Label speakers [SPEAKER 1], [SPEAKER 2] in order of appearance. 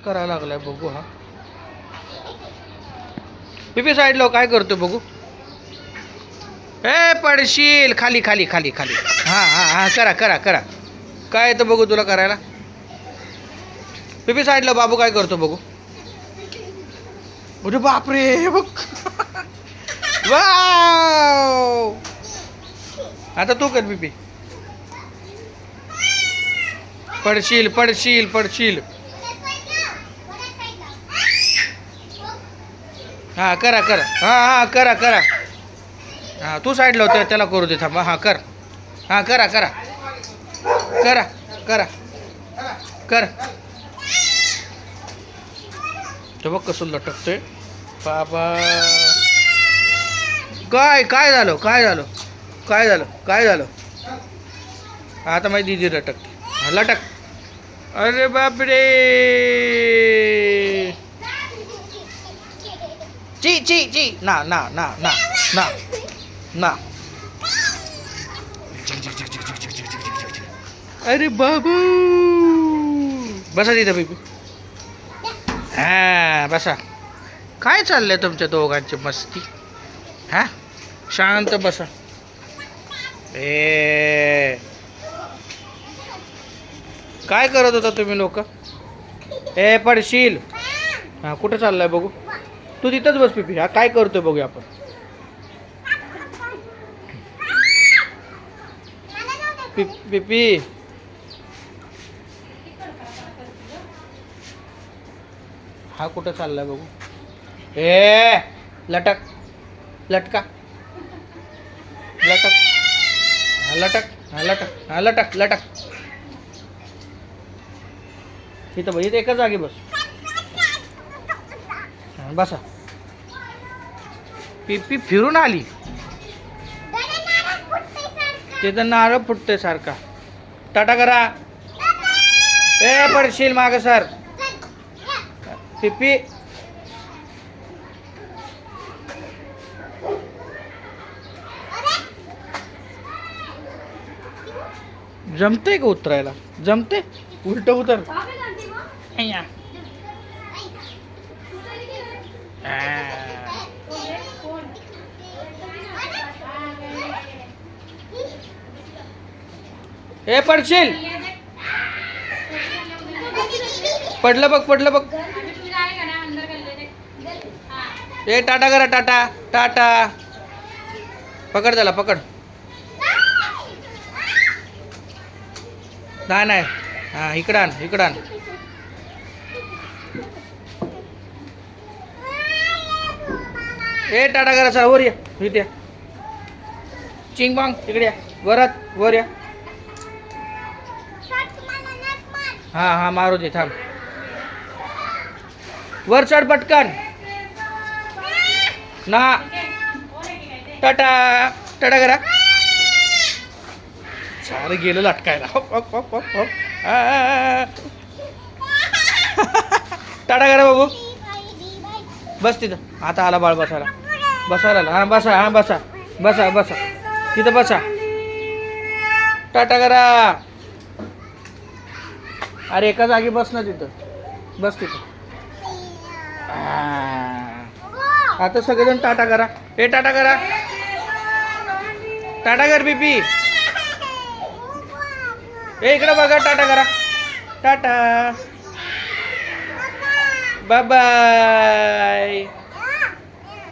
[SPEAKER 1] करायला लागलाय बघू हा. पिपी साईडला काय करतो बघू. ए पडशील खाली खाली खाली खाली. हा हा हा करा करा करा. काय येतं बघू तुला करायला. पिपी साईडला बाबू काय करतो बघू. अरे बापरे बघ. वाव. आता तू कर पिपी. पडशील पडशील पडशील. हा करा करा. हा हा करा करा. हा तू साईडला होते त्याला करू दे थांबा. हा कर. हा करा करा करा करा कर. तो बघ कसं लटकतोय बाबा. काय काय झालं काय झालं काय झालं काय झालं. आता माझी दीदी लटकते. हा लटक. अरे बापरे. ची ची ची ना ना ना ना ना ना. अरे बाबू. बसा तिथं बेबी. हा बसा. काय चाललंय तुमच्या दोघांची मस्ती. हा शांत बसा. ए काय करत होता तुम्ही लोक. ए पडशील. हा कुठं चाललाय बघू. तू तिथंच बस पिपी. हा काय करतोय बघूया आपण. पिपी हा कुठं चाललाय बघू. ए लटक लटका लटक. हा लटक हा लटक हा लटक लटक. इथं बघ. इथं एका जागी बस. बसा. पिपी फिरून आली. तिथं नारळ फुटतंय सारखा. टाटा करा. ए पडशील माग सर. पिपी जमते का उतरायला. जमते. उलट उतर. ए पडशील. पडलं बघ पडलं बघ. ए टाटा करा टाटा टाटा. पकड त्याला पकड. नाही नाही. हा इकडं आण इकडं आण. ए टाटा करा चला वर या. इथे चिंग बांग इकडे या. वरात वर या. हा हा मारू दे थांब. वर चढ पटकन. ना टाटा टाटा करा. सारं गेलं लटकायला. हप हप हप हप हप. टाटा करा बाबू. बस तिथं. आता आला बाळ बसायला. बसायला हा बसा हा बसा बसा बसा तिथं बसा. टाटा करा. अरे एका जागी बस ना तिथं. बस तिथं. आता सगळेजण टाटा करा. ए टाटा करा. टाटा कर बीपी. ए इकडे बघा. टाटा करा. टाटा बाय बाय.